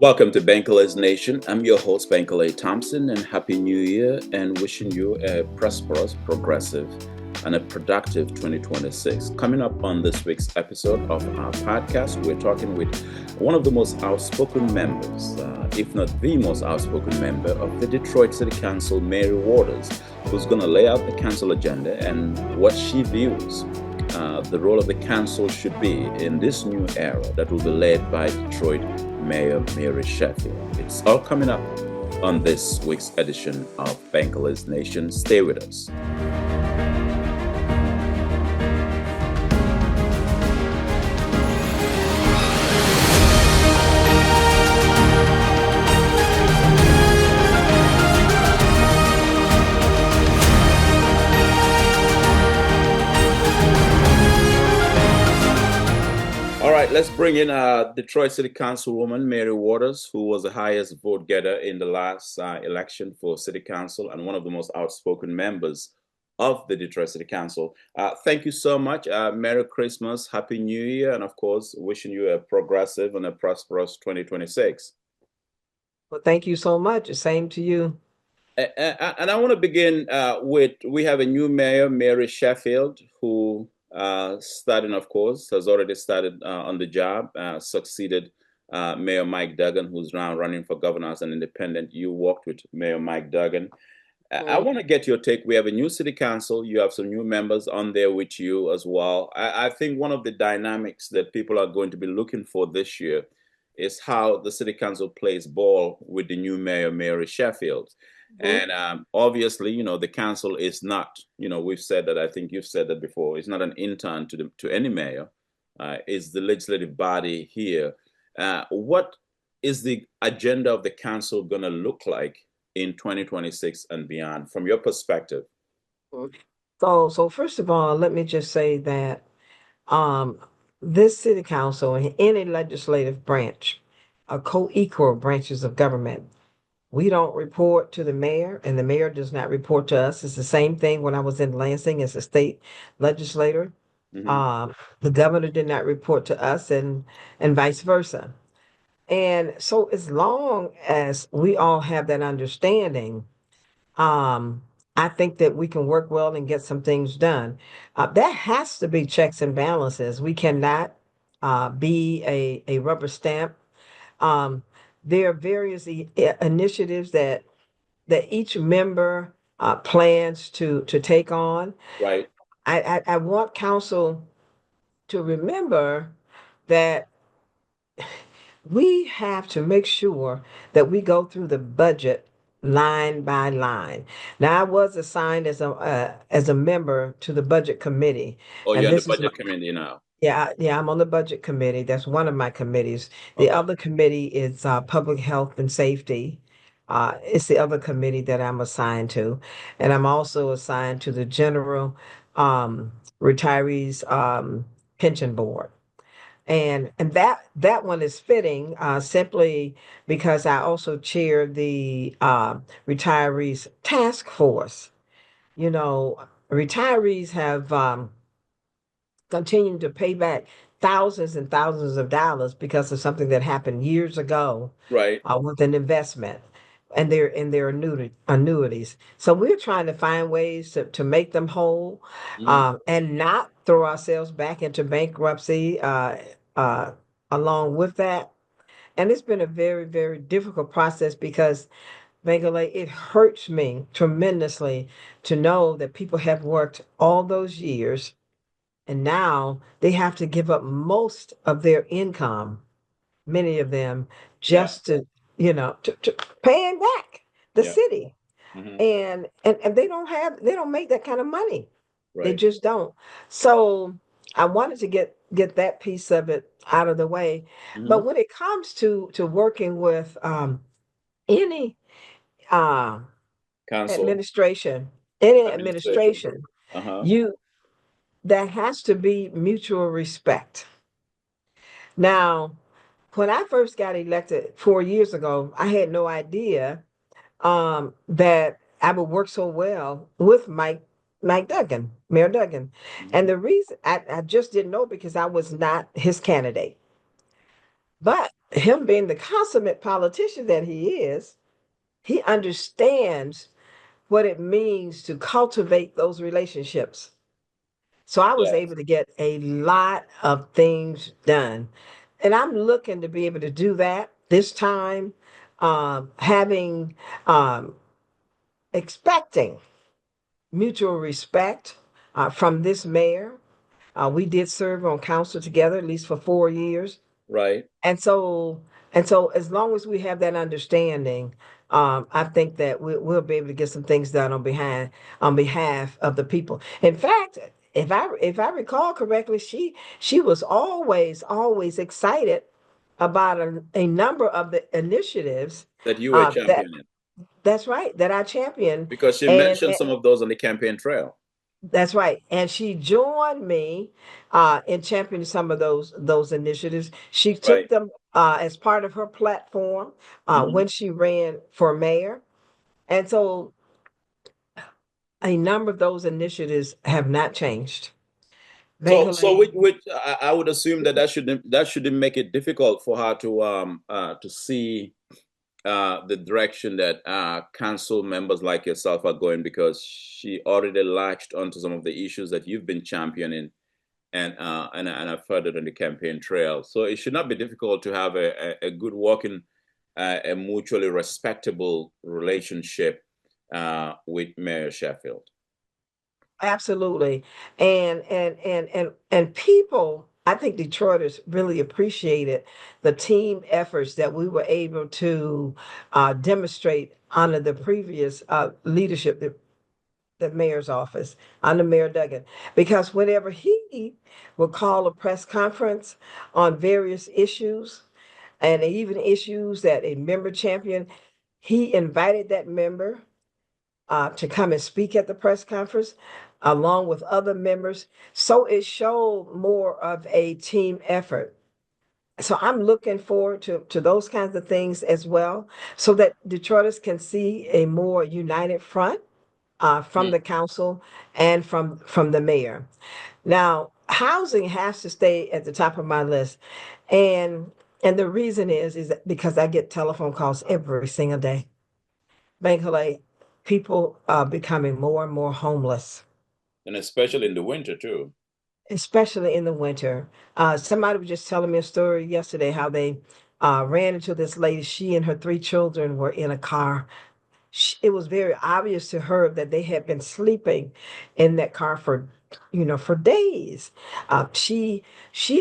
Welcome to Bankole's Nation. I'm your host, Bankole Thompson, and Happy New Year and wishing you a prosperous, progressive, and a productive 2026. Coming up on this week's episode of our podcast, we're talking with one of the most outspoken members, if not the most outspoken member of the Detroit City Council, Mary Waters, who's going to lay out the council agenda and what she views the role of the council should be in this new era that will be led by Detroit Mayor Mary Sheffield. It's all coming up on this week's edition of Bankole's Nation. Stay with us. Let's bring in Detroit City Councilwoman Mary Waters, who was the highest vote getter in the last election for City Council and one of the most outspoken members of the Detroit City Council. Thank you so much. Merry Christmas, Happy New Year, and of course, wishing you a progressive and a prosperous 2026. Well, thank you so much. Same to you. And I want to begin we have a new mayor, Mary Sheffield, who starting, of course, has already started on the job, succeeded Mayor Mike Duggan, who's now running for governor as an independent. You worked with Mayor Mike Duggan. I want to get your take. We have a new city council. You have some new members on there with you as well. I think one of the dynamics that people are going to be looking for this year is how the city council plays ball with the new mayor, Mary Sheffield. And obviously, the council is not, we've said that, I think you've said that before, it's not an intern to any mayor. It's the legislative body here. What is the agenda of the council going to look like in 2026 and beyond, from your perspective? So first of all, let me just say that this city council and any legislative branch are co-equal branches of government. We don't report to the mayor, and the mayor does not report to us. It's the same thing when I was in Lansing as a state legislator. The governor did not report to us, and vice versa. And so, as long as we all have that understanding, I think that we can work well and get some things done. There has to be checks and balances. We cannot be a rubber stamp. There are various initiatives that each member plans to take on. Right. I want council to remember that we have to make sure that we go through the budget line by line. Now, I was assigned as a member to the budget committee. Oh, and you're on the this is budget committee now. Yeah, I'm on the budget committee. That's one of my committees. The Okay. other committee is public health and safety. It's the other committee that I'm assigned to. And I'm also assigned to the general retirees pension board. And that one is fitting simply because I also chair the retirees task force. Retirees have continuing to pay back thousands and thousands of dollars because of something that happened years ago, Right. with an investment and their annuities. So we're trying to find ways to make them whole, and not throw ourselves back into bankruptcy along with that. And it's been a very, very difficult process because, Bankole, it hurts me tremendously to know that people have worked all those years and now they have to give up most of their income, many of them, just to paying back the city. And they don't make that kind of money. They Right. just don't. So I wanted to get that piece of it out of the way. But when it comes to working with any uh Council administration, any administration. administration, Uh-huh. you there has to be mutual respect. Now, when I first got elected 4 years ago, I had no idea that I would work so well with Mike Duggan, Mayor Duggan. And the reason I just didn't know because I was not his candidate. But him being the consummate politician that he understands what it means to cultivate those relationships. So I was Yes. able to get a lot of things done. And I'm looking to be able to do that this time, having, um, expecting mutual respect from this mayor. We did serve on council together, at least for 4 years. Right. And so, as long as we have that understanding, I think that we'll be able to get some things done on behalf of the people. In fact, if I recall correctly, she was always excited about a number of the initiatives That you were that championing. that's right that I championed, Because she mentioned and some of those on the campaign trail. that's right. And she joined me in championing some of those initiatives. She took Right. them as part of her platform Hmm. when she ran for mayor. And so a number of those initiatives have not changed. So Bankole, I would assume that that shouldn't make it difficult for her to see the direction that council members like yourself are going, because she already latched onto some of the issues that you've been championing and have furthered on the campaign trail. So it should not be difficult to have a good working, a mutually respectable relationship with Mayor Sheffield. absolutely. And people, I think Detroiters really appreciated the team efforts that we were able to demonstrate under the previous leadership, the mayor's office, under Mayor Duggan, because whenever he would call a press conference on various issues and even issues that a member championed, he invited that member to come and speak at the press conference along with other members. So it showed more of a team effort. So I'm looking forward to those kinds of things as well, so that Detroiters can see a more united front from Hmm. the council and from the mayor. Now, housing has to stay at the top of my list, and the reason is because I get telephone calls every single day. Bankole, people are becoming more and more homeless, And especially in the winter too. especially in the winter. Somebody was just telling me a story yesterday how they ran into this lady. She and her three children were in a car. It was very obvious to her that they had been sleeping in that car for, for days. She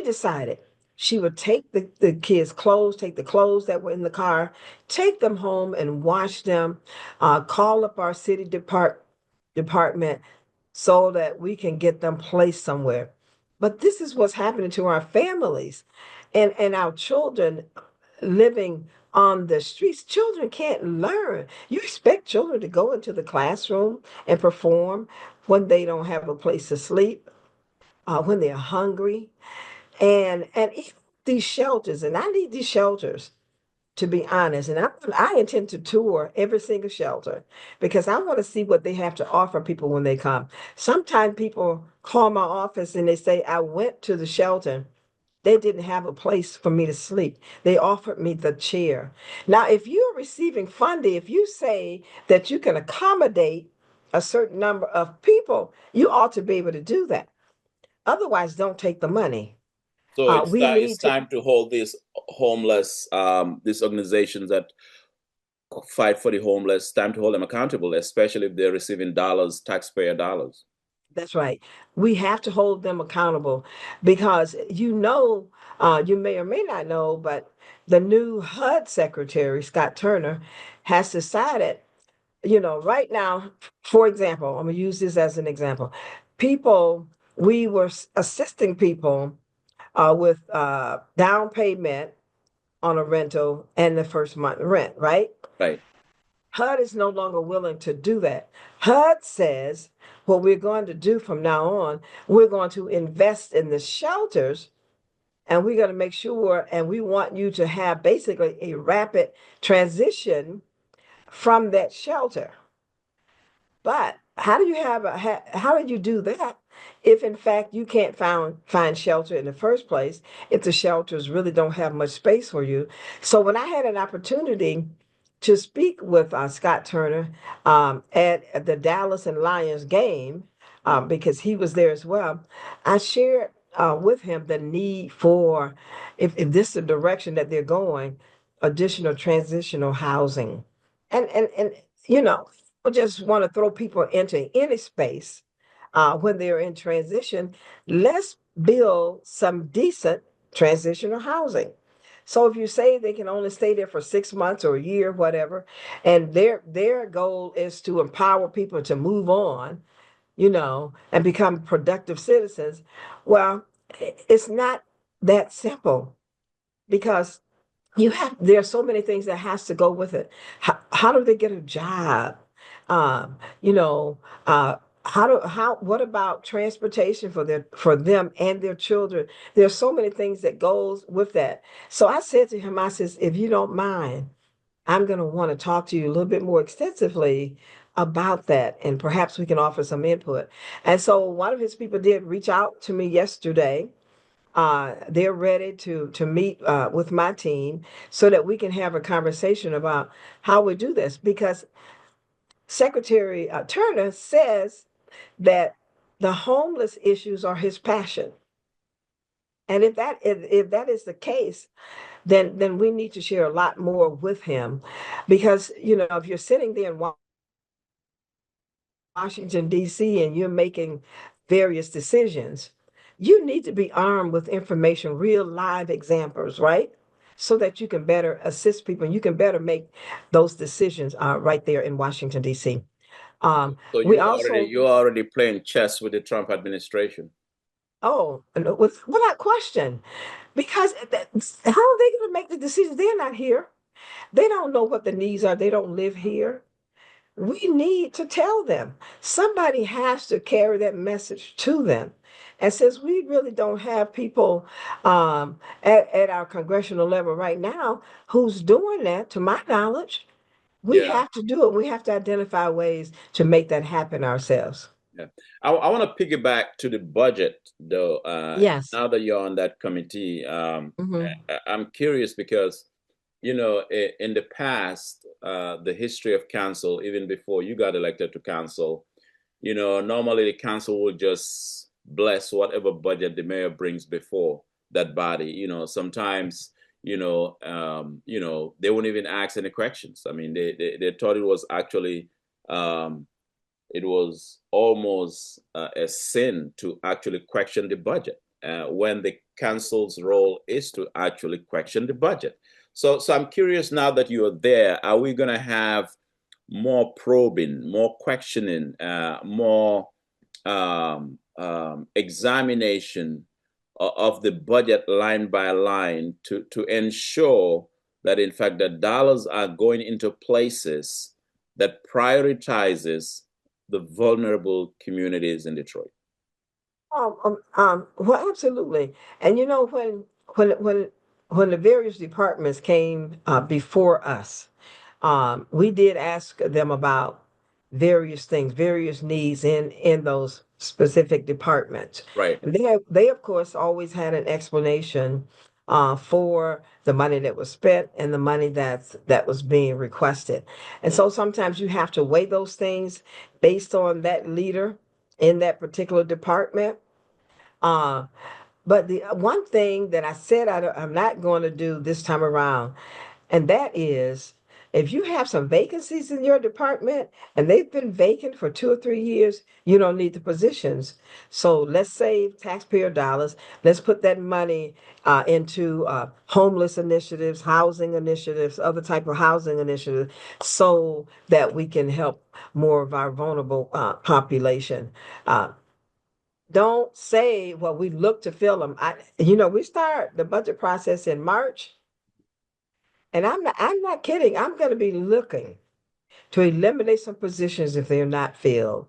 decided she would take the kids' clothes, take the clothes that were in the car, take them home and wash them, call up our city department so that we can get them placed somewhere. But this is what's happening to our families and our children living on the streets. Children can't learn. You expect children to go into the classroom and perform when they don't have a place to sleep, when they're hungry, and even these shelters. And I need these shelters, to be honest. And I intend to tour every single shelter because I want to see what they have to offer people when they come. Sometimes people call my office and they say, I went to the shelter. They didn't have a place for me to sleep. They offered me the chair. Now, if you're receiving funding, if you say that you can accommodate a certain number of people, you ought to be able to do that. Otherwise, don't take the money. So We it's need to, time to hold these organizations that fight for the homeless, time to hold them accountable, especially if they're receiving dollars, taxpayer dollars. that's right. We have to hold them accountable because you may or may not know, but the new HUD secretary, Scott Turner, has decided, right now, for example, I'm going to use this as an example. People, we were assisting people with down payment on a rental and the first month rent, right? Right. HUD is no longer willing to do that. HUD says what we're going to do from now on, we're going to invest in the shelters and we're going to make sure, and we want you to have basically a rapid transition from that shelter. But how do you do that if in fact you can't find shelter in the first place, if the shelters really don't have much space for you. So when I had an opportunity to speak with Scott Turner at the Dallas and Lions game, Mm. because he was there as well, I shared with him the need for, if this is the direction that they're going, additional transitional housing. And you know, I just want to throw people into any space when they're in transition. Let's build some decent transitional housing. So if you say they can only stay there for 6 months or a year, whatever, and their goal is to empower people to move on, and become productive citizens, well, it's not that simple because there are so many things that has to go with it. How do they get a job? Um, you know, what about transportation for them and their children? There's so many things that goes with that. So I said to him, I says, if you don't mind, I'm going to want to talk to you a little bit more extensively about that, and perhaps we can offer some input. And so one of his people did reach out to me yesterday. They're ready to meet with my team so that we can have a conversation about how we do this, because Secretary Turner says that the homeless issues are his passion. And if that is the case, then we need to share a lot more with him, because if you're sitting there in Washington, D.C., and you're making various decisions, you need to be armed with information, real live examples, right? So that you can better assist people and you can better make those decisions right there in Washington, D.C. So We you're also, already playing chess with the Trump administration. oh, and without question, because how are they going to make the decisions? They're not here. They don't know what the needs are. They don't live here. We need to tell them. Somebody has to carry that message to them. And since we really don't have people at our congressional level right now who's doing that, to my knowledge, we Yeah. have to do it. We have to identify ways to make that happen ourselves. Yeah. I want to piggyback to the budget, though. Yes. Now that you're on that committee, Hmm. I'm curious because, in the past, the history of council, even before you got elected to council, normally the council will just bless whatever budget the mayor brings before that body. Sometimes, they won't even ask any questions. I mean, they thought um, it was almost a sin to actually question the budget when the council's role is to actually question the budget. So I'm curious now that you're there, are we going to have more probing, more questioning, more examination of the budget line by line to ensure that in fact the dollars are going into places that prioritizes the vulnerable communities in Detroit? Well, absolutely. And when the various departments came before us, we did ask them about various things, various needs in those specific departments. Right. And they of course always had an explanation for the money that was spent and the money that was being requested. And so sometimes you have to weigh those things based on that leader in that particular department. Uh, but the one thing that I said I'm not going to do this time around, and that is, if you have some vacancies in your department and they've been vacant for 2 or 3 years, you don't need the positions. So let's save taxpayer dollars. Let's put that money into homeless initiatives, housing initiatives, other type of housing initiatives, so that we can help more of our vulnerable population. Uh, don't say, well, we look to fill them. We start the budget process in March, and I'm not kidding. I'm going to be looking to eliminate some positions if they're not filled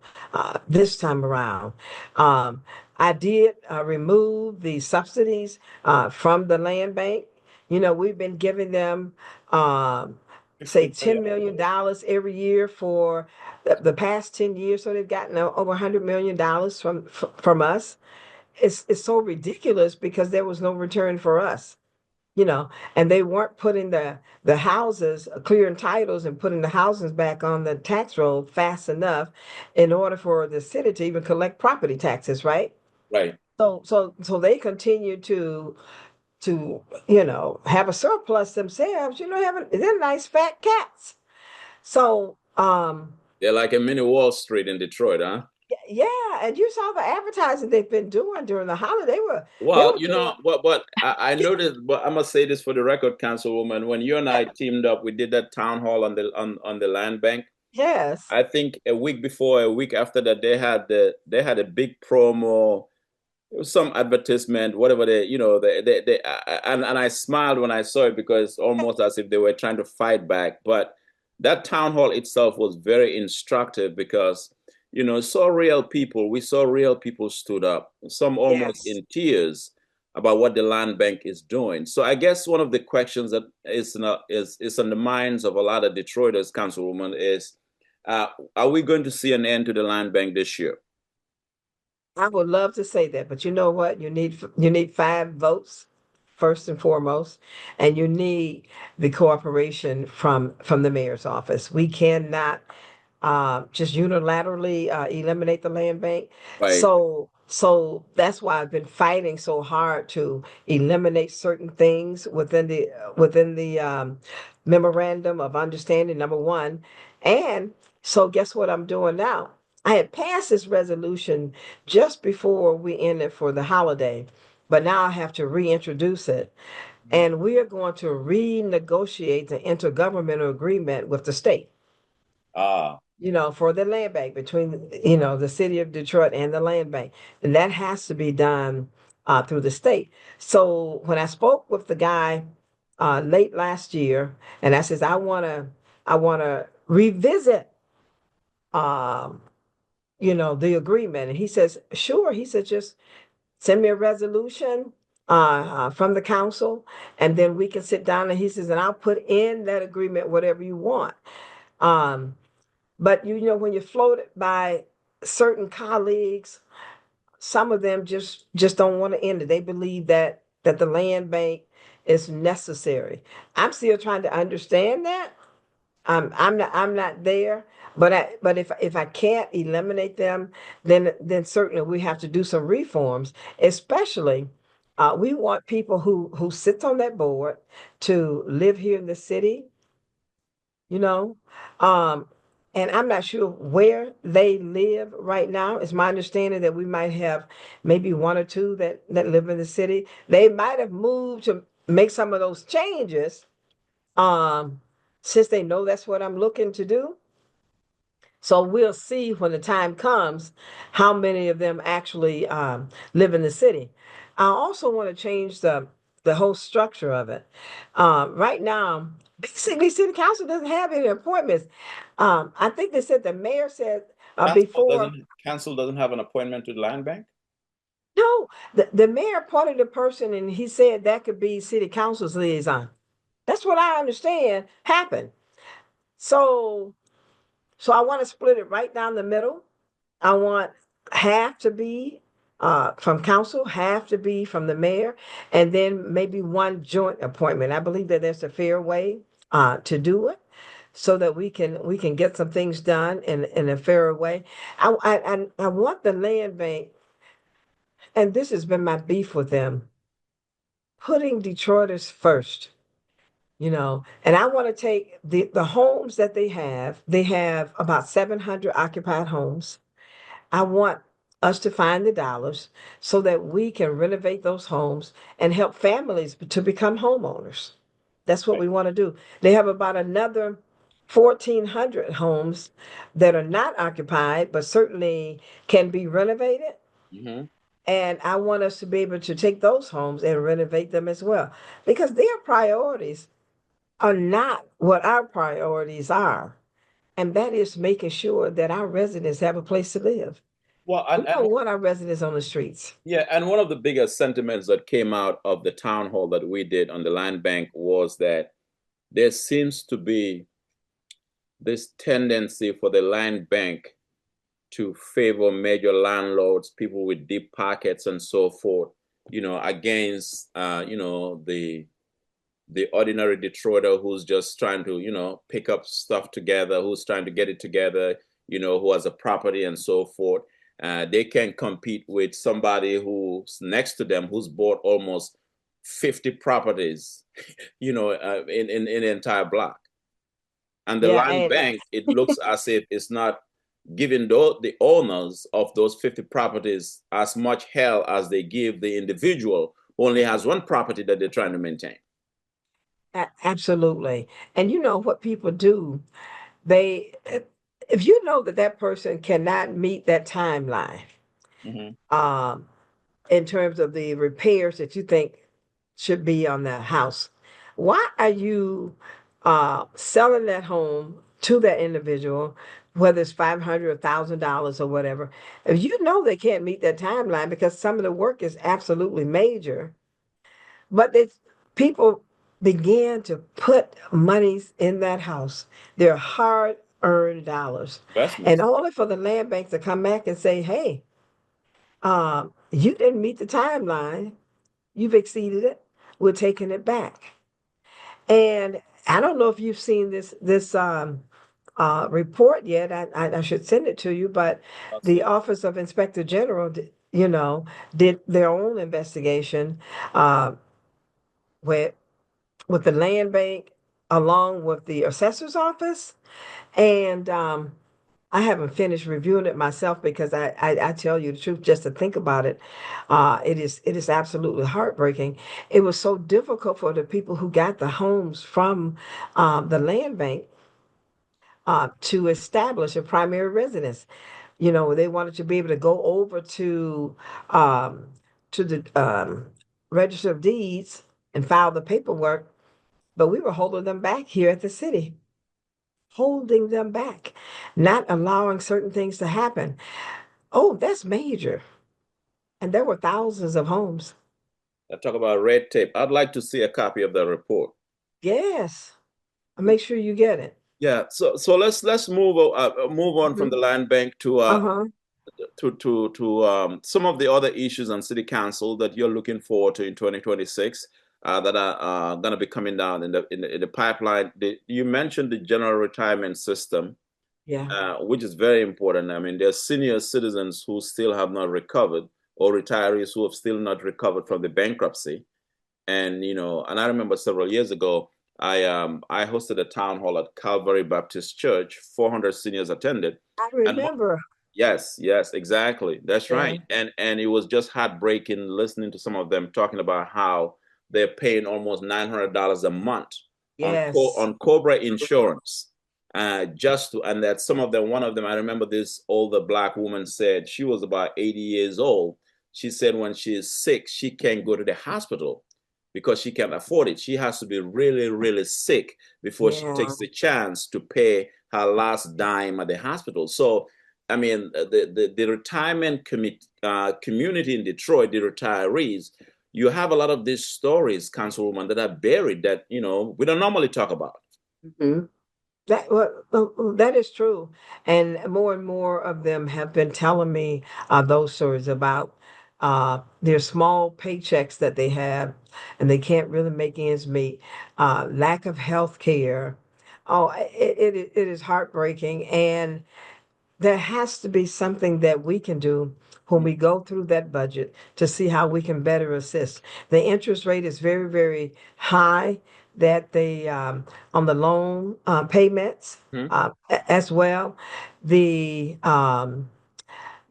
this time around. Um, I did remove the subsidies from the land bank. We've been giving them say $10 million every year for the past 10 years. So they've gotten over $100 million from us. It's so ridiculous because there was no return for us, and they weren't putting the houses, clearing titles and putting the houses back on the tax roll fast enough in order for the city to even collect property taxes, right? Right. So they continue to have a surplus themselves, they're nice fat cats. So They're like a mini Wall Street in Detroit, huh? yeah, and you saw the advertising they've been doing during the holiday. They Well, were doing. but I noticed, but I must say this for the record, Councilwoman, when you and I teamed up, we did that town hall on the land bank. Yes. I think a week after that, they had a big promo. It was some advertisement, whatever and I smiled when I saw it because it's almost as if they were trying to fight back. But that town hall itself was very instructive because, we saw real people stood up, some almost Yes. in tears about what the land bank is doing. So I guess one of the questions that is on the minds of a lot of Detroiters, Councilwoman, is are we going to see an end to the land bank this year? I would love to say that, but you know what? You need 5 votes first and foremost, and you need the cooperation from the mayor's office. We cannot just unilaterally eliminate the land bank. Right. So that's why I've been fighting so hard to eliminate certain things within the memorandum of understanding, number one. And so guess what I'm doing now? I had passed this resolution just before we ended for the holiday, but now I have to reintroduce it. And we are going to renegotiate the intergovernmental agreement with the state, Ah, for the land bank between, the city of Detroit and the land bank. And that has to be done through the state. So when I spoke with the guy late last year, and I says, I want to revisit, um, the agreement. And he says, sure. He said, just send me a resolution from the council, and then we can sit down. And he says, and I'll put in that agreement whatever you want. Um, but when you're floated by certain colleagues, some of them just don't want to end it. They believe that the land bank is necessary. I'm still trying to understand that. I'm not there, but if I can't eliminate them, then certainly we have to do some reforms. Especially, we want people who sits on that board to live here in the city, you know. Um, and I'm not sure where they live right now. It's my understanding that we might have maybe one or two that live in the city. They might have moved to make some of those changes, um, since they know that's what I'm looking to do. So we'll see when the time comes how many of them actually live in the city. I also want to change the whole structure of it. Right now, basically, city council doesn't have any appointments. I think they said the mayor said before. Council doesn't have an appointment to the land bank? No, the mayor appointed a person, and he said that could be city council's liaison. That's what I understand happened. So, so I want to split it right down the middle. I want half to be from council, half to be from the mayor, and then maybe one joint appointment. I believe that that's a fair way to do it, so that we can get some things done in a fairer way. I want the land bank, and this has been my beef with them, putting Detroiters first. And I want to take the homes that they have. They have about 700 occupied homes. I want us to find the dollars so that we can renovate those homes and help families to become homeowners. That's what Right. we want to do. They have about another 1,400 homes that are not occupied, but certainly can be renovated. Hmm. And I want us to be able to take those homes and renovate them as well, because their priorities are not what our priorities are. And that is making sure that our residents have a place to live. Well, We don't want our residents on the streets. yeah, and one of the biggest sentiments that came out of the town hall that we did on the land bank was that there seems to be this tendency for the land bank to favor major landlords, people with deep pockets and so forth, against, the ordinary Detroiter who's just trying to, pick up stuff together, who's trying to get it together, who has a property and so forth. They can compete with somebody who's next to them who's bought almost 50 properties, in the entire block. And the Yeah, land and bank, it looks as if it's not giving the owners of those 50 properties as much hell as they give the individual who only has one property that they're trying to maintain. absolutely. And you know what people do? They, if you know that that person cannot meet that timeline, Mm-hmm. um, in terms of the repairs that you think should be on the house, why are you selling that home to that individual, whether it's 500 or $1,000 or whatever? If you know they can't meet that timeline because some of the work is absolutely major, but it's people began to put monies in that house, their hard-earned dollars, and Investments. only for the land bank to come back and say, "Hey, you didn't meet the timeline. You've exceeded it. We're taking it back." And I don't know if you've seen this report yet. I should send it to you, but I'll the see. Office of Inspector General, did their own investigation, uh, with the land bank along with the assessor's office. And I haven't finished reviewing it myself because I tell you the truth, just to think about it, it is absolutely heartbreaking. It was so difficult for the people who got the homes from the land bank to establish a primary residence. They wanted to be able to go over um, to the Register of Deeds and file the paperwork, but we were holding them back here at the city, holding them back, not allowing certain things to happen. Oh, that's major. And there were thousands of homes. I talk about red tape. I'd like to see a copy of the report. Yes. I'll make sure you get it. Yeah. So let's move on from Mhm. the land bank to Uh-huh. some of the other issues on city council that you're looking forward to in 2026, that are going to be coming down in the pipeline. You mentioned the general retirement system, Yeah. which is very important. I mean, there's senior citizens who still have not recovered, or retirees who have still not recovered from the bankruptcy. And and I remember several years ago, I hosted a town hall at Calvary Baptist Church. 400 seniors attended, I and remember. yes, yes, exactly. That's Yeah. right. And it was just heartbreaking listening to some of them talking about how they're paying almost $900 a month Yes. on Cobra insurance. Just to, and that some of them, one of them, I remember this older black woman said she was about 80 years old. She said when she is sick, she can't go to the hospital because she can't afford it. She has to be really, really sick before she Yeah. takes the chance to pay her last dime at the hospital. So I mean, the retirement community in Detroit, the retirees, you have a lot of these stories, Councilwoman, that are buried that, we don't normally talk about. Mhm. That is true, and more of them have been telling me those stories about their small paychecks that they have, and they can't really make ends meet. Lack of health care. Oh, it is heartbreaking, and there has to be something that we can do when we go through that budget to see how we can better assist. The interest rate is very, very high that they on the loan payments Hmm. as well. The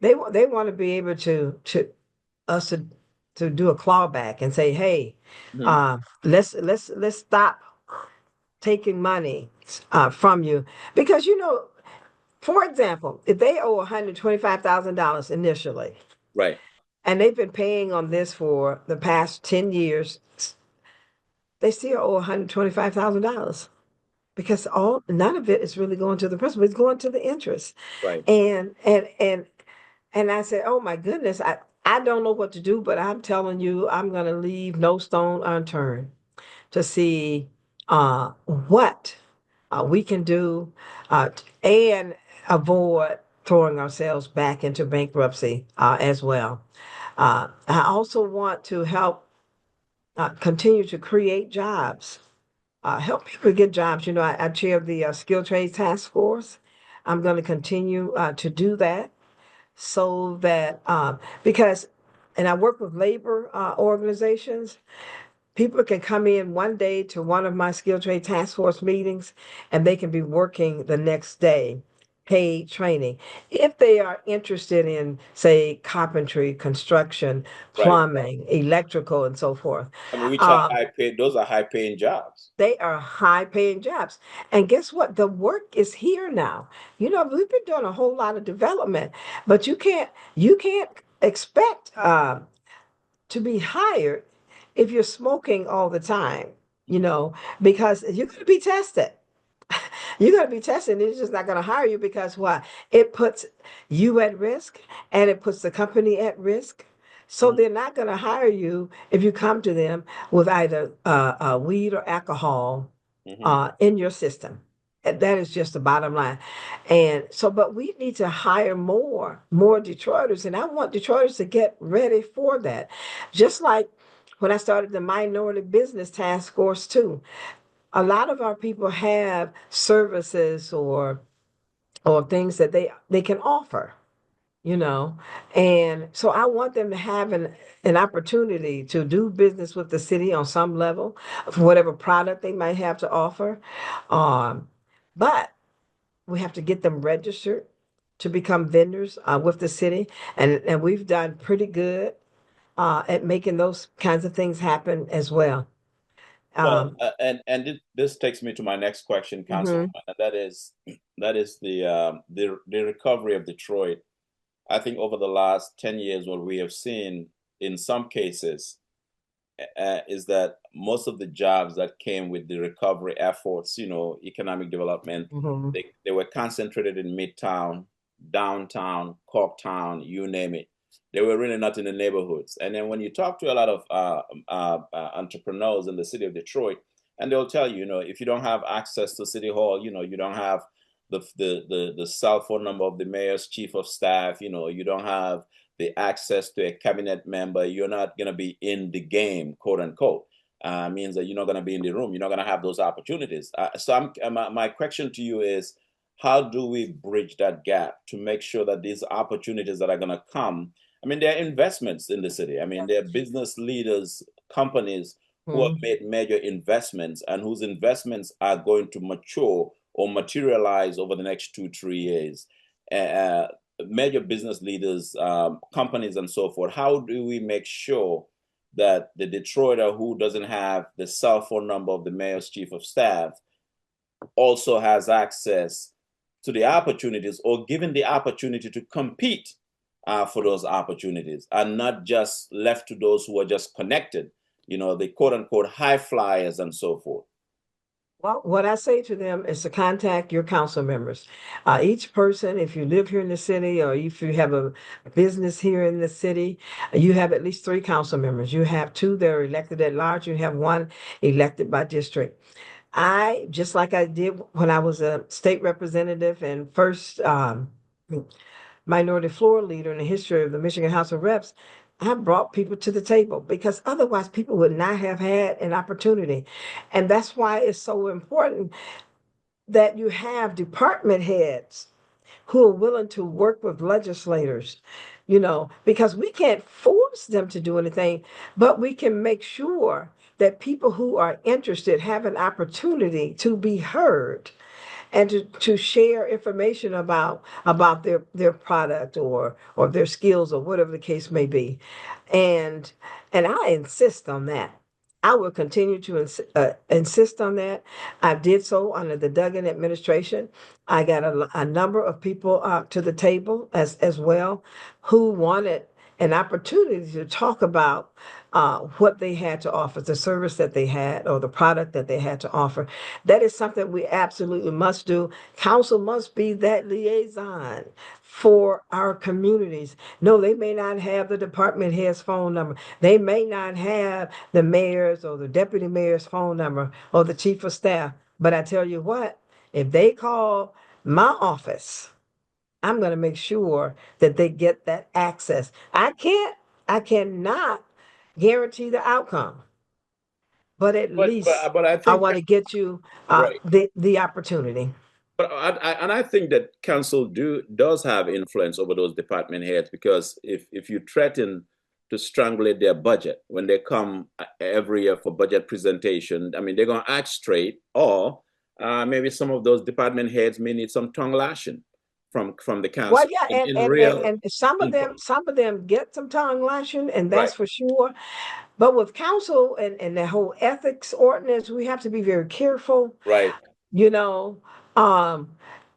they want to be able to us to do a clawback and say, hey, Hmm. let's stop taking money from you because for example, if they owe $125,000 initially, Right, and they've been paying on this for the past 10 years, they still owe $125,000 because all none of it is really going to the principal, it's going to the interest. right. And I said, oh my goodness, I don't know what to do, but I'm telling you, I'm gonna leave no stone unturned to see. what we can do and avoid throwing ourselves back into bankruptcy as well. I also want to help continue to create jobs, help people get jobs. I chair the Skill Trade Task Force. I'm going to continue to do that so that because, and I work with labor organizations. People can come in one day to one of my skill trade task force meetings and they can be working the next day, paid training. If they are interested in, say, carpentry, construction, Right. plumbing, electrical, and so forth, I mean, which are um, high paid, those are high paying jobs. they are high paying jobs. And guess what? The work is here now. We've been doing a whole lot of development, but you can't expect to be hired if you're smoking all the time, you know, because you're going to be tested. You're going to be tested, and it's just not going to hire you because what? It puts you at risk and it puts the company at risk. So Mhm, they're not going to hire you if you come to them with either weed or alcohol mhm. in your system. And that is just the bottom line. And so, but we need to hire more Detroiters. And I want Detroiters to get ready for that. Just like when I started the Minority Business Task Force, too. A lot of our people have services or things that they can offer, you know. And so I want them to have an opportunity to do business with the city on some level for whatever product they might have to offer. Um, but we have to get them registered to become vendors with the city. And we've done pretty good at making those kinds of things happen as well. Well, Um, and this takes me to my next question, mhm, Councilwoman, and that is the recovery of Detroit. I think over the last 10 years, what we have seen in some cases is that most of the jobs that came with the recovery efforts, economic development, mhm. they were concentrated in Midtown, downtown, Corktown, you name it. They were really not in the neighborhoods. And then when you talk to a lot of entrepreneurs in the city of Detroit, and they'll tell you, if you don't have access to City Hall, you don't have the cell phone number of the mayor's chief of staff, you don't have the access to a cabinet member, you're not going to be in the game, quote unquote. Means that you're not going to be in the room. You're not going to have those opportunities. My question to you is, how do we bridge that gap to make sure that these opportunities that are going to come? I mean, there are investments in the city. I mean, there are business leaders, companies who have Mhm. made major investments and whose investments are going to mature or materialize over the next 2, 3 years. Uh, Major business leaders, companies, and so forth. How do we make sure that the Detroiter who doesn't have the cell phone number of the mayor's chief of staff also has access to the opportunities or given the opportunity to compete for those opportunities and not just left to those who are just connected, the quote unquote high flyers and so forth? Well, what I say to them is to contact your council members. Each person, if you live here in the city or if you have a business here in the city, you have at least three council members. You have two that are elected at large, you have one elected by district. Just like I did when I was a state representative and first minority floor leader in the history of the Michigan House of Reps, I brought people to the table because otherwise people would not have had an opportunity. And that's why it's so important that you have department heads who are willing to work with legislators, because we can't force them to do anything, but we can make sure that people who are interested have an opportunity to be heard and to share information about their product or their skills or whatever the case may be. And and I insist on that. I will continue to insist on that. I did so under the Duggan administration. I got a number of people to the table as well who wanted an opportunity to talk about what they had to offer, the service that they had, or the product that they had to offer. That is something we absolutely must do. Council must be that liaison for our communities. No, they may not have the department head's phone number. They may not have the mayor's or the deputy mayor's phone number or the chief of staff. But I tell you what, if they call my office, I'm going to make sure that they get that access. I cannot guarantee the outcome, but at least But I I think want to get you right. the opportunity. But and I think that council does have influence over those department heads, because if you threaten to strangulate their budget when they come every year for budget presentation, I mean, they're going to act straight, or maybe some of those department heads may need some tongue lashing from the Well, council yeah, in real and income. some of them get some tongue lashing, and Right, that's for sure. But with council and the whole ethics ordinance, we have to be very careful. right. You know, um,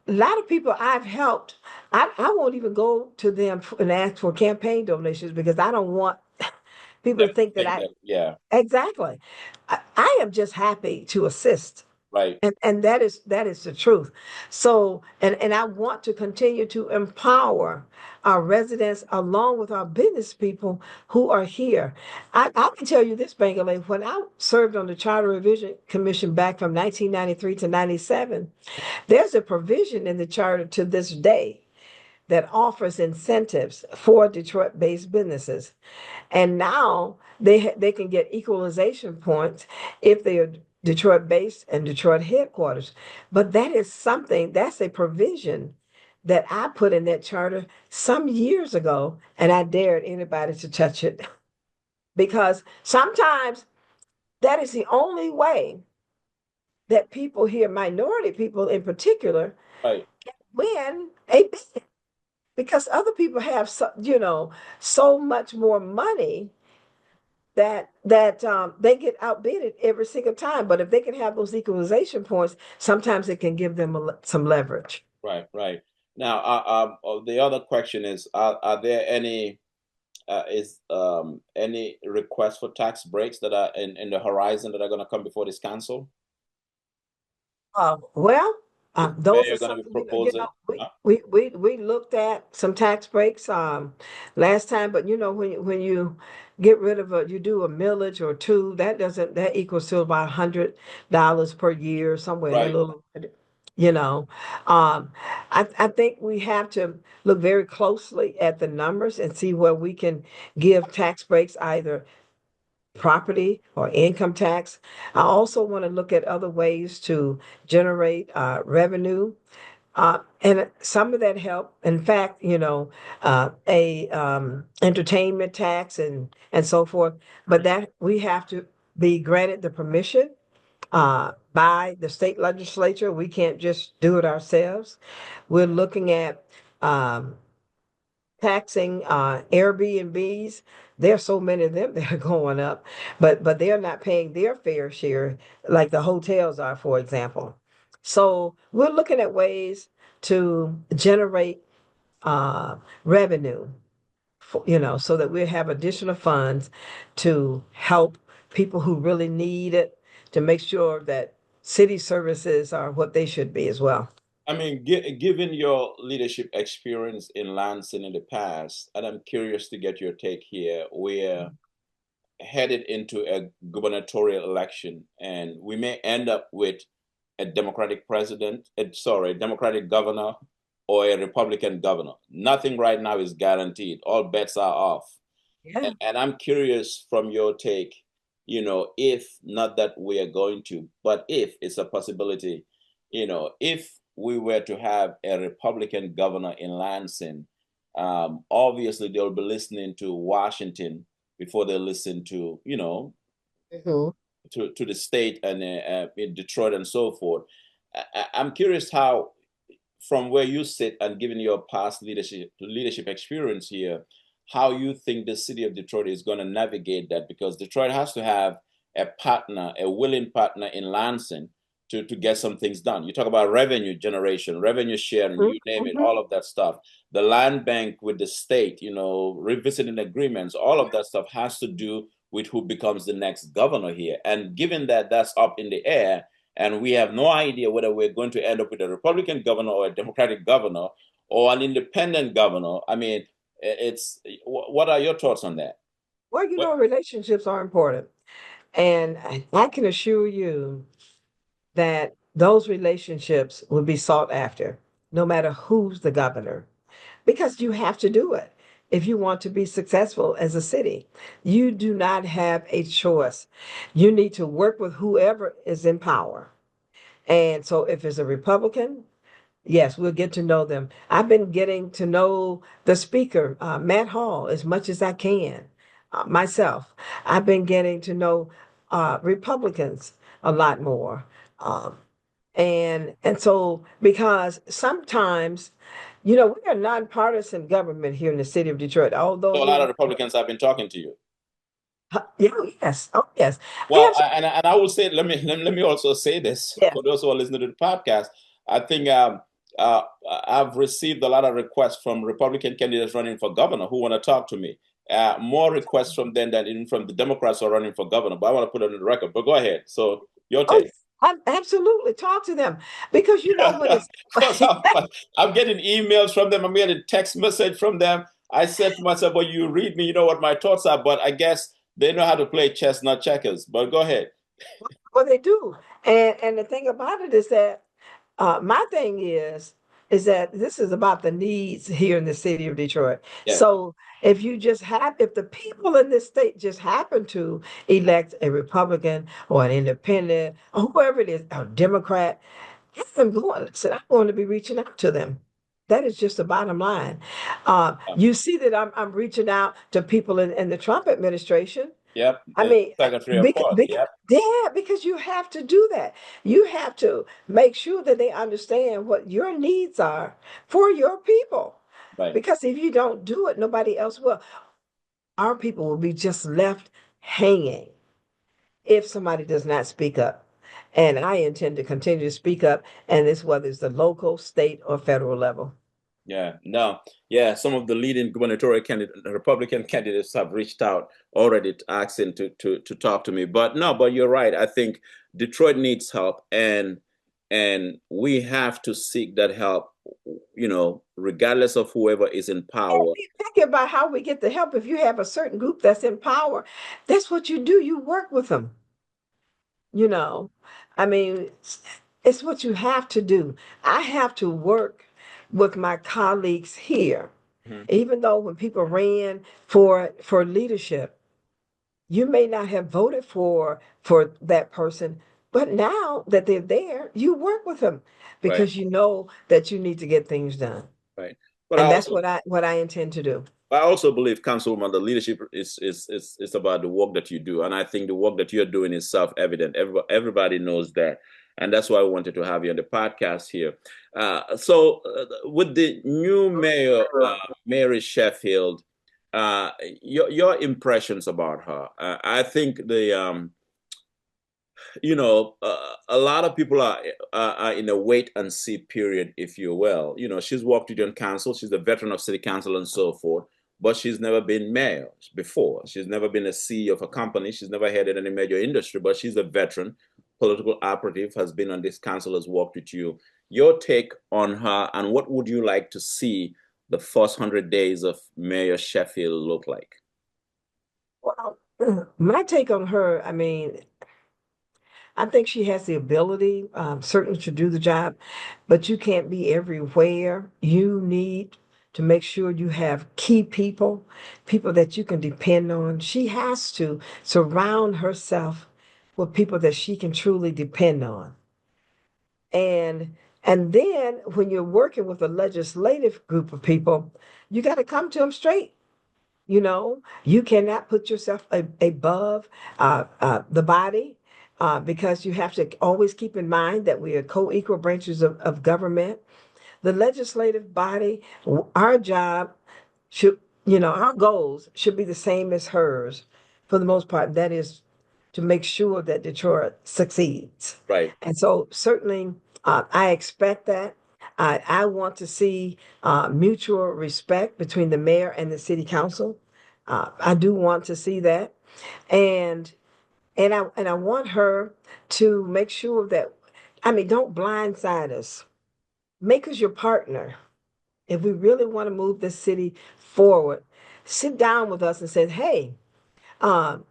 a lot of people I've helped, I won't even go to them and ask for campaign donations because I don't want people Them to think that think I that, yeah, exactly. I am just happy to assist. right. And that is the truth. So and I want to continue to empower our residents along with our business people who are here. I can tell you this, Bankole, when I served on the Charter Revision Commission back from 1993 to 97, there's a provision in the charter to this day that offers incentives for Detroit-based businesses. And now they can get equalization points if they are Detroit-based and Detroit headquarters. But that is something, that's a provision that I put in that charter some years ago, and I dared anybody to touch it because sometimes that is the only way that people here, minority people in particular, Right. win a bid because other people have so much more money that they get outbidded every single time. But if they can have those equalization points, sometimes it can give them some leverage. Right, right. Now, the other question is: are there any requests for tax breaks that are in the horizon that are going to come before this council? Well, Is the those are mayor going to be something proposing? Huh? we looked at some tax breaks last time, but when you get rid of you do a millage or two, that equals to about $100 per year, somewhere in that Right. little, you know. Um, I think we have to look very closely at the numbers and see where we can give tax breaks either property or income tax. I also want to look at other ways to generate revenue. And some of that help, in fact, a entertainment tax and so forth. But that we have to be granted the permission by the state legislature. We can't just do it ourselves. We're looking at um, taxing Airbnbs. There's so many of them that are going up, but they're not paying their fair share like the hotels are, for example. So we're looking at ways to generate revenue, so that we have additional funds to help people who really need it, to make sure that city services are what they should be as well. I mean, given your leadership experience in Lansing in the past, and I'm curious to get your take here. We're headed into a gubernatorial election, and we may end up with a Democratic president, sorry, a Democratic governor or a Republican governor. Nothing right now is guaranteed. All bets are off. Yeah. And I'm curious from your take, if not that we are going to, but if it's a possibility, if we were to have a Republican governor in Lansing, obviously they'll be listening to Washington before they listen to, Mhm. to the state and in Detroit and so forth. I'm curious how, from where you sit and given your past leadership experience here, how you think the city of Detroit is going to navigate that, because Detroit has to have a partner, a willing partner in Lansing to get some things done. You talk about revenue generation, revenue sharing, you name it, Mhm. all of that stuff. The land bank with the state, revisiting agreements, all of that stuff has to do with who becomes the next governor here. And given that that's up in the air, and we have no idea whether we're going to end up with a Republican governor or a Democratic governor or an independent governor. I mean, it's what are your thoughts on that? Well, What, relationships are important. And I can assure you that those relationships will be sought after, no matter who's the governor, because you have to do it if you want to be successful as a city. You do not have a choice. You need to work with whoever is in power. And so if it's a Republican, yes, we'll get to know them. I've been getting to know the speaker, Matt Hall, as much as I can myself. I've been getting to know Republicans a lot more. Um, and so because sometimes, we are nonpartisan government here in the city of Detroit, although so a lot we're, of Republicans have been talking to you. yeah, yes, oh yes, Well, absolutely, and I will say, let me also say this yes. for those who are listening to the podcast. I think uh, I've received a lot of requests from Republican candidates running for governor who want to talk to me. More requests from them than even from the Democrats who are running for governor. But I want to put it on the record. But go ahead. So your Oh, take. absolutely talk to them because when it's Because I'm getting emails from them. I'm getting text message from them. I said to myself, well, you read me, you know what my thoughts are. But I guess they know how to play chess, not checkers. But go ahead. well, they do. And the thing about it is that my thing is that this is about the needs here in the city of Detroit. Yeah. So if the people in this state just happen to elect a Republican or an independent or whoever it is, a Democrat, I'm going. Listen, I'm going to be reaching out to them. That is just the bottom line. You see that I'm reaching out to people in the Trump administration. Yep. I mean, Secretary of course. Yep. yeah, because you have to do that. You have to make sure that they understand what your needs are for your people. Right. Because if you don't do it, nobody else will. Our people will be just left hanging if somebody does not speak up. And I intend to continue to speak up, and this whether it's the local, state, or federal level. Yeah. No. Yeah. Some of the leading gubernatorial Republican candidates have reached out already asking to talk to me. But no. But you're right. I think Detroit needs help, and we have to seek that help. Regardless of whoever is in And power. be thinking about how we get the help. If you have a certain group that's in power, that's what you do. You work with them. You know, I mean, it's what you have to do. I have to work with my colleagues here, Mhm. even though when people ran for leadership, you may not have voted for that person, but now that they're there, you work with them Right. because you know that you need to get things done. Right. But I And that's also what I intend to do. I also believe, Councilwoman, the leadership is about the work that you do, and I think the work that you're doing is self-evident. Everybody knows that, and that's why I wanted to have you on the podcast here. With the new mayor, Mary Sheffield, your impressions about her? I think a lot of people are in a wait and see period, if you will. She's worked with on council, she's a veteran of city council and so forth, but she's never been mayor before. She's never been a CEO of a company. She's never headed any major industry, but she's a veteran, political operative, has been on this council, has worked with you. Your take on her, and what would you like to see the first 100 days of Mayor Sheffield look like? Well, my take on her, I mean, I think she has the ability, certainly to do the job, but you can't be everywhere. You need to make sure you have key people, people that you can depend on. She has to surround herself with people that she can truly depend on. And and then when you're working with a legislative group of people, you got to come to them straight. You cannot put yourself above the body because you have to always keep in mind that we are co-equal branches of government. The legislative body, our job should, our goals should be the same as hers for the most part. That is to make sure that Detroit succeeds. Right. And so certainly I expect that. I want to see mutual respect between the mayor and the city council. I do want to see that. And and I want her to make sure that, I mean, don't blindside us. Make us your partner. If we really want to move this city forward, sit down with us and say, hey, um,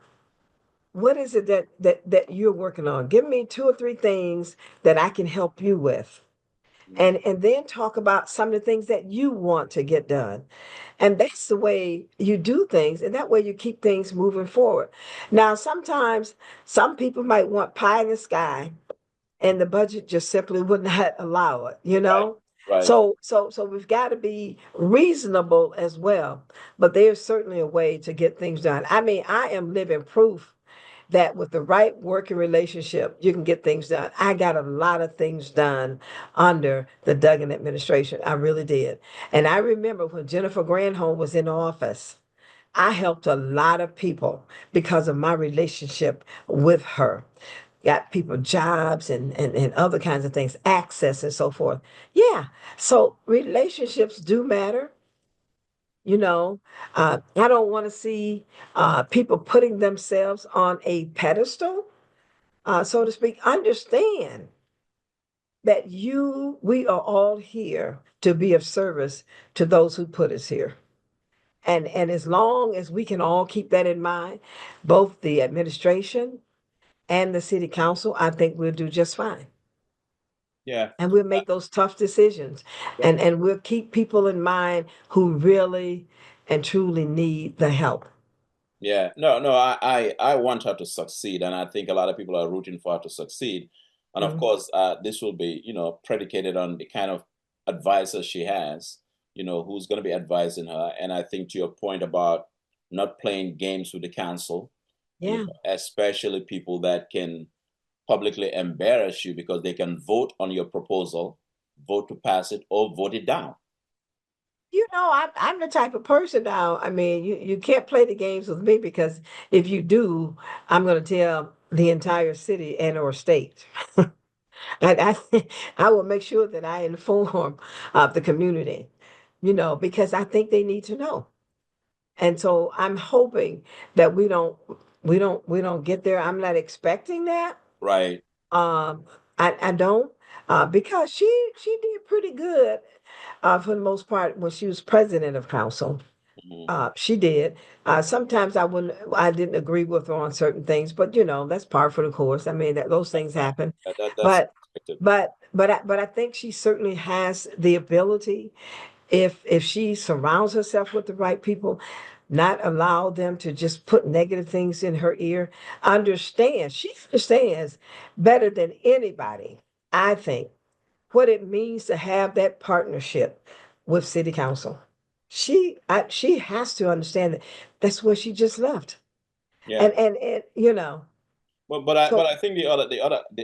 what is it that you're working on? Give me two or three things that I can help you with. Mm. And then talk about some of the things that you want to get done. And that's the way you do things, and that way you keep things moving forward. Now, sometimes some people might want pie in the sky, and the budget just simply would not allow it, you Right. know? Right. So we've got to be reasonable as well. But there's certainly a way to get things done. I mean, I am living proof that with the right working relationship, you can get things done. I got a lot of things done under the Duggan administration. I really did. And I remember when Jennifer Granholm was in office, I helped a lot of people because of my relationship with her. Got people jobs and other kinds of things, access and so forth. Yeah. So relationships do matter. You know, I don't want to see people putting themselves on a pedestal, so to speak. Understand that we are all here to be of service to those who put us here. And as long as we can all keep that in mind, both the administration and the city council, I think we'll do just fine. Yeah. And we'll make those tough decisions. And we'll keep people in mind who really and truly need the help. Yeah, no, no, I want her to succeed, and I think a lot of people are rooting for her to succeed. And of Mm. course, this will be, predicated on the kind of advisor she has, who's going to be advising her. And I think to your point about not playing games with the council, Yeah. especially people that can publicly embarrass you because they can vote on your proposal, vote to pass it, or vote it down. I'm the type of person now. I mean, you can't play the games with me because if you do, I'm going to tell the entire city and or state. I will make sure that I inform the community, because I think they need to know. And so I'm hoping that we don't get there. I'm not expecting that. Right. Um, I don't, because she did pretty good for the most part when she was president of council. Mhm. She did. Sometimes I didn't agree with her on certain things, but that's par for the course. I mean, those That's things fine. happen. That's But expected. but I think she certainly has the ability, if she surrounds herself with the right people, not allow them to just put negative things in her ear. She understands better than anybody, I think, what it means to have that partnership with city council. She has to understand that that's where she just left. Yeah. And But I so think the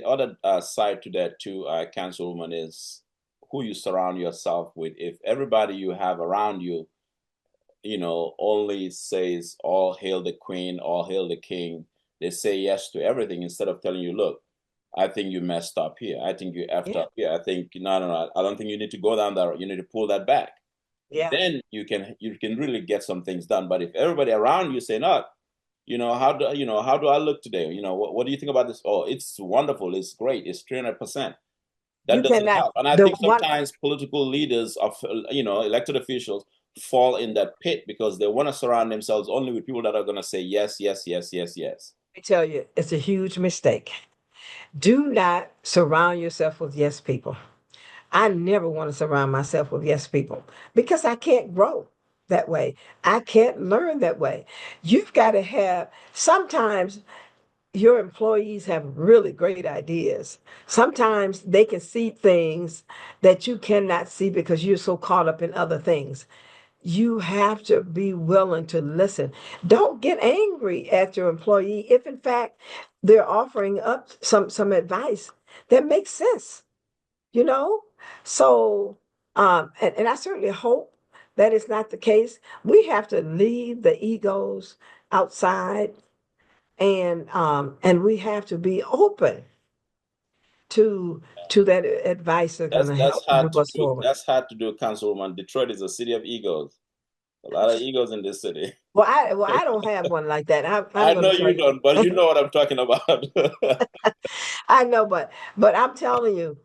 other side to that too, Councilwoman, is who you surround yourself with. If everybody you have around you, only says "All hail the Queen, all hail the King," they say yes to everything instead of telling you, "Look, I think you messed up here. I think you effed yeah, up here. I think no, no, no. I don't think you need to go down there. You need to pull that back." yeah. Then you can really get some things done. But if everybody around you say, "No, how do I look today? What do you think about this? Oh, it's wonderful. It's great. It's 300%." That You doesn't cannot help. And I the think one sometimes political leaders of elected officials fall in that pit because they want to surround themselves only with people that are going to say yes, yes, yes, yes, yes. I tell you, it's a huge mistake. Do not surround yourself with yes people. I never want to surround myself with yes people because I can't grow that way. I can't learn that way. You've got to have, sometimes your employees have really great ideas. Sometimes they can see things that you cannot see because you're so caught up in other things. You have to be willing to listen. Don't get angry at your employee if in fact they're offering up some advice that makes sense, you know? So and I certainly hope that is not the case. We have to leave the egos outside and we have to be open to that advice that's going That's to that's help hard move to us do. forward. That's hard to do, Councilwoman. Detroit is a city of egos. A lot of egos in this city. Well, I don't have one like that. I'm I going know to tell you you. don't, but you know what I'm talking about. I know, but I'm telling you,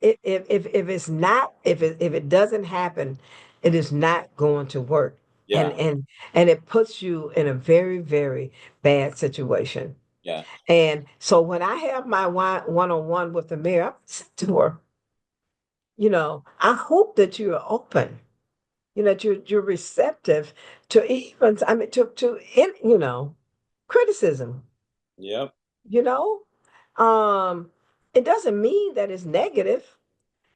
if it's not if it doesn't happen, it is not going to work, and Yeah, and and it puts you in a very very bad situation. yeah, And so when I have my one-on-one with the mayor, I said to her, I hope that you're open, that you're receptive to even, I mean, criticism, yep, you know. Um, it doesn't mean that it's negative.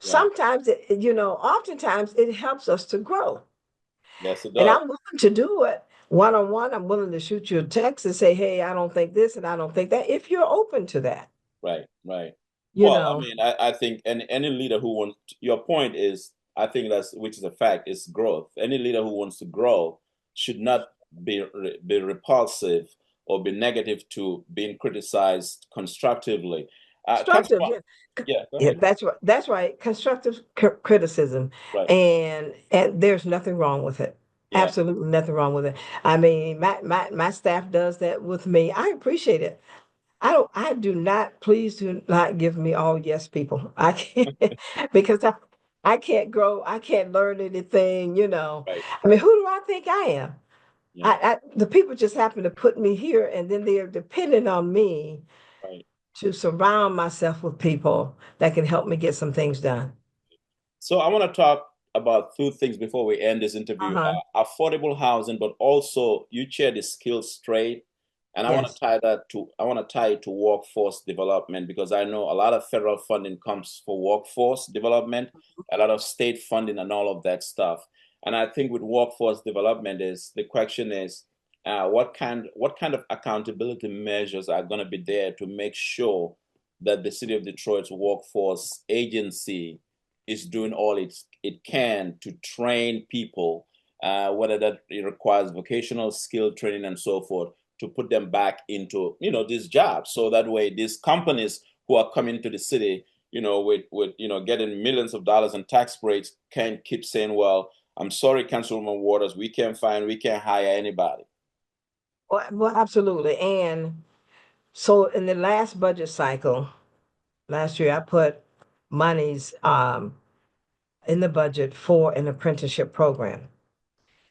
yeah. Sometimes oftentimes it helps us to grow. Yes, it And does. I'm willing to do it one-on-one. I'm willing to shoot you a text and say, hey, I don't think this and I don't think that, if you're open to that, Right, right. you Well, I know. mean, I think any leader who wants, your point is, I think that's, which is a fact, is growth. Any leader who wants to grow should not be repulsive or be negative to being criticized constructively. Constructive, Councilman, yeah. yeah, go Yeah, ahead. that's right. That's right. Constructive criticism, Right. and there's nothing wrong with it. Yeah. Absolutely nothing wrong with it. I mean, my staff does that with me. I appreciate it. I do not, please do not give me all yes people. I can't because I can't grow, I can't learn anything. Right. I mean, who do I think I am? Yeah. The people just happen to put me here, and then they're dependent on me Right. to surround myself with people that can help me get some things done. So I want to talk about two things before we end this interview. Uh-huh. Affordable housing, but also you chair the skills trade. And Yes. I want to tie it to workforce development because I know a lot of federal funding comes for workforce development, a lot of state funding and all of that stuff. And I think with workforce development is the question is what kind of accountability measures are going to be there to make sure that the city of Detroit's workforce agency is doing all it can to train people, whether that it requires vocational skill training and so forth, to put them back into these jobs, so that way these companies who are coming to the city, with getting millions of dollars in tax breaks, can keep saying, "Well, I'm sorry, Councilwoman Waters, we can't hire anybody." Well, absolutely. And so in the last budget cycle, last year, I put monies in the budget for an apprenticeship program.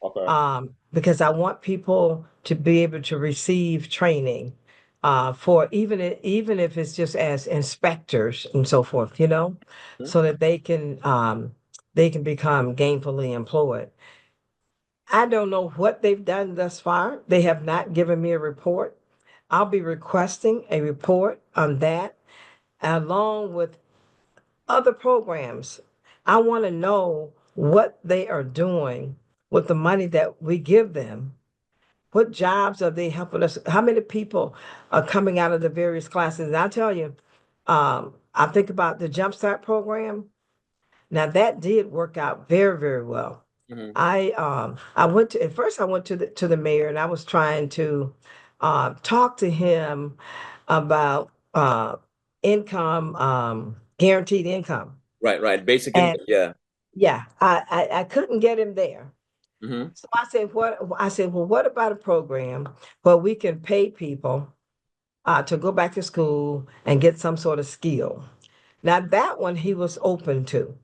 Okay. Because I want people to be able to receive training for even if it's just as inspectors and so forth, so that they can become gainfully employed. I don't know what they've done thus far. They have not given me a report. I'll be requesting a report on that along with other programs. I want to know what they are doing with the money that we give them. What jobs are they helping us? How many people are coming out of the various classes? And I'll tell you, I think about the Jumpstart program. Now that did work out very, very well. Hmm. I went to at first I went to the mayor and I was trying to talk to him about income, guaranteed income. Right, right. Basic And income. Yeah. yeah, I couldn't get him there. Hmm. So I said, well, what about a program where we can pay people to go back to school and get some sort of skill? Now that one he was open to.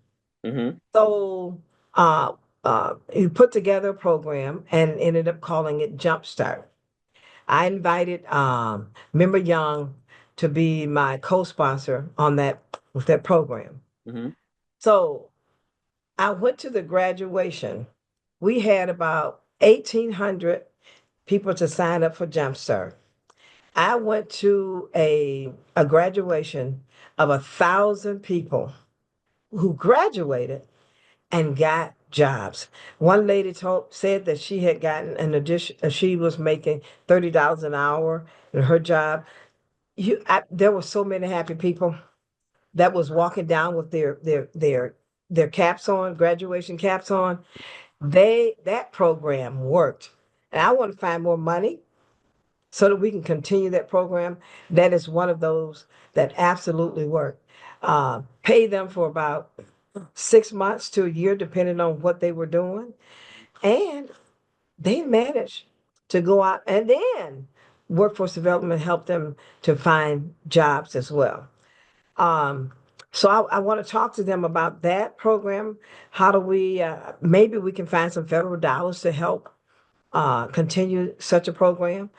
Hmm. So he put together a program and ended up calling it Jumpstart. I invited Member Young to be my co-sponsor on that with that program. Hmm. So I went to the graduation. We had about 1,800 people to sign up for Jumpstart. I went to a graduation of 1,000 people who graduated and got jobs. One lady said that she had gotten an addition, she was making $30 an hour in her job. There were so many happy people that was walking down with their caps on, graduation caps on. That program worked. And I want to find more money so that we can continue that program. That is one of those that absolutely work. Pay them for about 6 months to a year, depending on what they were doing. And they managed to go out, and then workforce development helped them to find jobs as well. Um, so I want to talk to them about that program. How do we, maybe we can find some federal dollars to help continue such a program?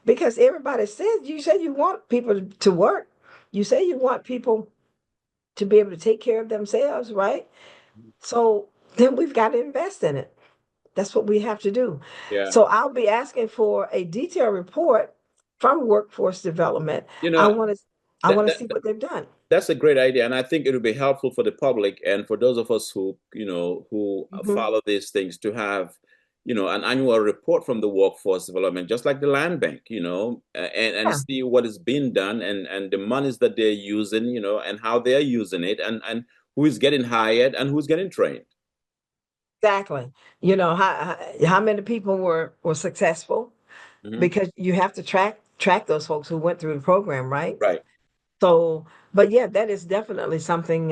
Because everybody says, you said you want people to work. You say you want people to be able to take care of themselves, right? So then we've got to invest in it. That's what we have to do. Yeah. So I'll be asking for a detailed report from workforce development. You I know, want to I that, want to that see what they've done. that's a great idea, and I think it would be helpful for the public and for those of us who, who Hmm. follow these things to have, an annual report from the workforce development, just like the land bank, and Yeah, see what is being done and the monies that they're using, and how they're using it, and who is getting hired and who's getting trained. exactly. How many people were successful, Hmm. because you have to track those folks who went through the program, right? Right. So, but yeah, that is definitely something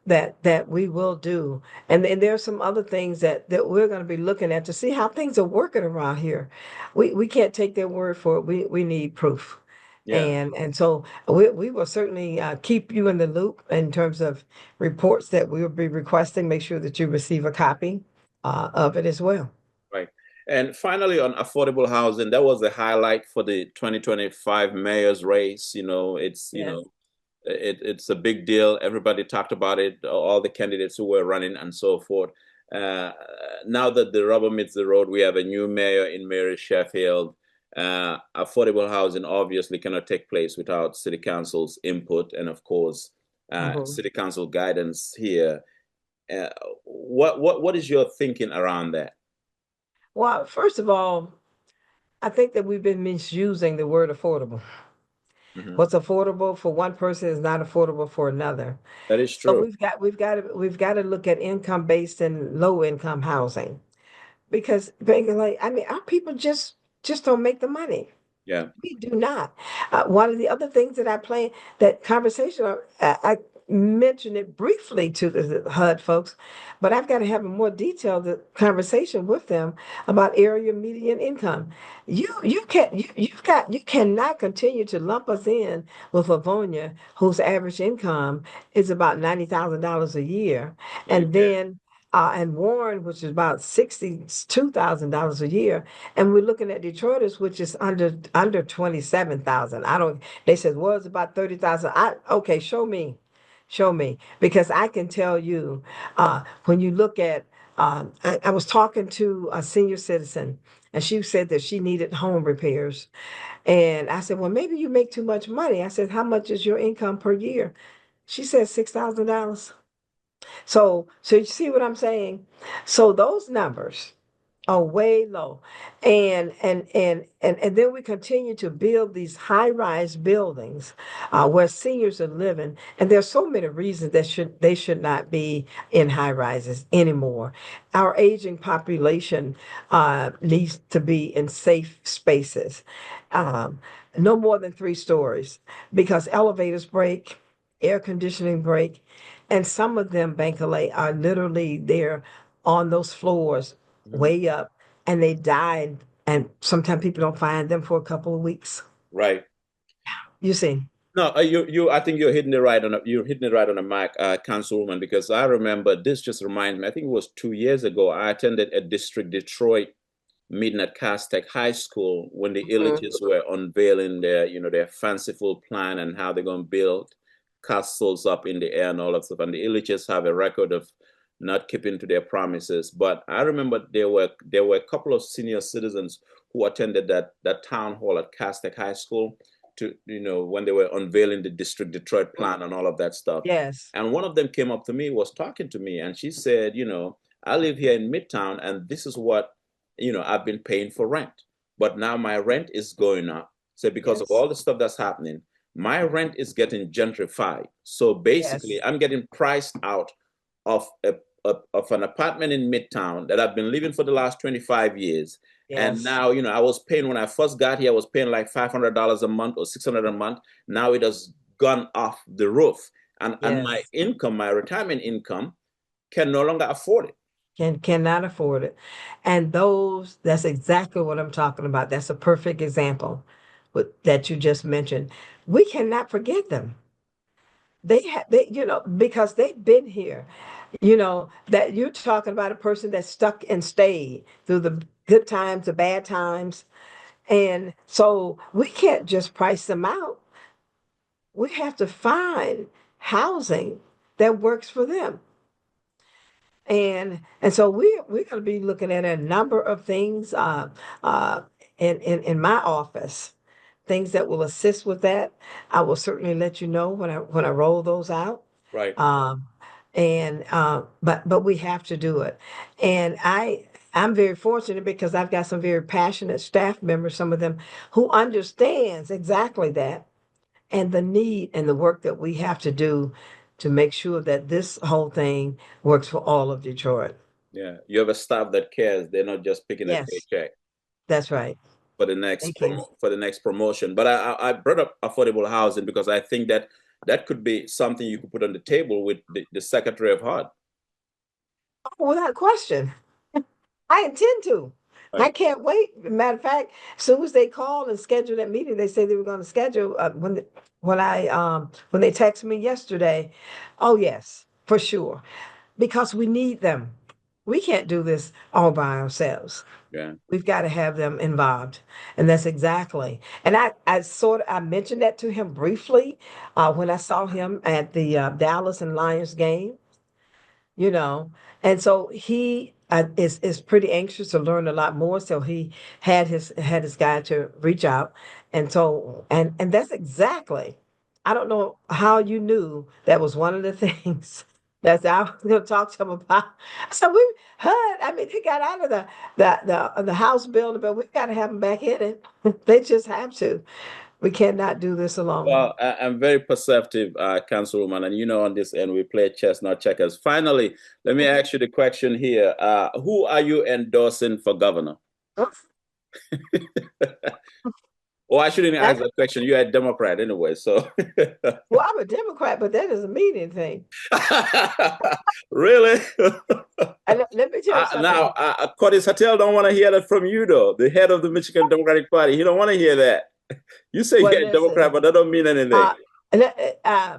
that we will do. And there are some other things that we're going to be looking at to see how things are working around here. We can't take their word for it. We need proof. Yeah. And so we will certainly keep you in the loop in terms of reports that we will be requesting. Make sure that you receive a copy of it as well. Right. And finally, on affordable housing, that was the highlight for the 2025 mayor's race. Yes. It's a big deal. Everybody talked about it, all the candidates who were running and so forth. Uh, Now that the rubber meets the road, we have a new mayor in Mary Sheffield. Affordable housing obviously cannot take place without city council's input and, of course, Mhm. city council guidance here. Uh, what is your thinking around that? Well, first of all, I think that we've been misusing the word affordable. Hmm. What's affordable for one person is not affordable for another. That is So true. we've got to look at income based and low income housing, because basically, I mean, our people just don't make the money. Yeah. We do not. One of the other things that I play, that conversation, I mentioned it briefly to the HUD folks, but I've got to have a more detailed conversation with them about area median income. You cannot continue to lump us in with Livonia, whose average income is about $90,000 a year, No, you and can't. then and Warren, which is about $62,000 a year, and we're looking at Detroiters, which is under 27,000. I don't. They said, well, it's about 30,000. Okay, show me, because I can tell you, when you look at. I was talking to a senior citizen, and she said that she needed home repairs, and I said, well, maybe you make too much money. I said, how much is your income per year? She said $6,000. So you see what I'm saying? So those numbers are way low. And then we continue to build these high-rise buildings where seniors are living. And there's so many reasons that they should not be in high rises anymore. Our aging population needs to be in safe spaces. Um, no more than 3 stories, because elevators break, air conditioning break, and some of them, Bankole, are literally there on those floors Mhm. way up, and they died, and sometimes people don't find them for a couple of weeks. Right. You see. No, I think you're hitting it right on the mark, Councilwoman, because I remember this just reminds me. I think it was 2 years ago. I attended a District Detroit meeting at Castech High School when the Mhm. elitists were unveiling their fanciful plan and how they're going to build castles up in the air and all that stuff. And the elitists have a record of not keeping to their promises. But I remember there were a couple of senior citizens who attended that town hall at Castech High School to when they were unveiling the District Detroit plan and all of that stuff. Yes. And one of them came up to me, was talking to me, and she said, I live here in Midtown, and this is what I've been paying for rent, but now my rent is going up. So because of Yes. all the stuff that's happening, my rent is getting gentrified. So basically, Yes. I'm getting priced out of of an apartment in Midtown that I've been living for the last 25 years. And Yes. now, I was paying when I first got here, I was paying like $500 a month or $600 a month. Now it has gone off the roof. And my Yes. income, my retirement income, can no longer afford it. Cannot afford it. And that's exactly what I'm talking about. That's a perfect example that you just mentioned. We cannot forget them. Because they've been here. That you're talking about a person that stuck and stayed through the good times, the bad times. And so we can't just price them out. We have to find housing that works for them. And so we're going to be looking at a number of things uh, in my office, things that will assist with that. I will certainly let you know when I roll those out. Right. Um, but we have to do it. And I'm very fortunate because I've got some very passionate staff members, some of them who understands exactly that and the need and the work that we have to do to make sure that this whole thing works for all of Detroit. Yeah. You have a staff that cares. They're not just picking a Yes, paycheck that's right. for the next Thank you. for the next promotion. But I brought up affordable housing because I think that that could be something you could put on the table with the Secretary of HUD. Without question. I intend to. I Right. can't wait. Matter of fact, as soon as they call and schedule that meeting, they say they were going to schedule when they texted me yesterday. Oh yes, for sure, because we need them. We can't do this all by ourselves. Yeah. We've got to have them involved, and that's exactly. And I mentioned that to him briefly when I saw him at the Dallas and Lions game, you know. And so he is pretty anxious to learn a lot more. So he had his guy to reach out, and so and that's exactly. I don't know how you knew that was one of the things that I was going to talk to him about. So we heard. I mean, they got out of the house building, but we got to have them back in it. They just have to. We cannot do this alone. Well, I'm very perceptive, Councilwoman, and on this end we play chess, not checkers. Finally, let me ask you the question here: who are you endorsing for governor? Oh, I shouldn't ask That's, that question. You're a Democrat anyway, so. well, I'm a Democrat, but that doesn't mean anything. Really? And let me tell you Now, something. Curtis Hattel don't want to hear that from you, though. The head of the Michigan Democratic Party, he don't want to hear that. You say Well, you're a Democrat, listen, but that don't mean anything. uh, le- uh,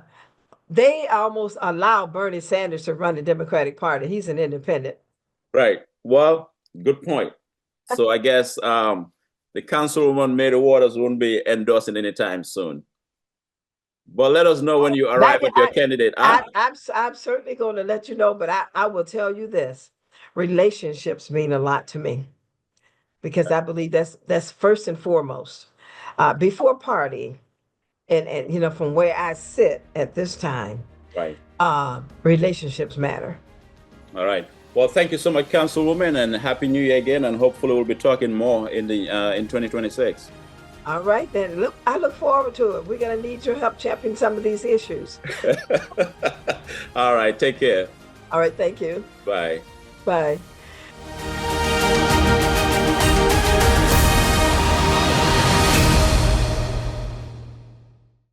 they almost allow Bernie Sanders to run the Democratic Party. He's an independent. Right. Well, good point. So I guess the Councilwoman Mary Waters won't be endorsing anytime soon. But let us know when you Not arrive yet. at your candidate. Huh? I'm certainly going to let you know, but I will tell you this: relationships mean a lot to me because I believe that's first and foremost. Before party, and from where I sit at this time, Right. relationships matter. All right. Well, thank you so much, Councilwoman, and Happy New Year again. And hopefully, we'll be talking more in 2026. All right, then. I look forward to it. We're going to need your help championing some of these issues. All right. Take care. All right, thank you. Bye. Bye.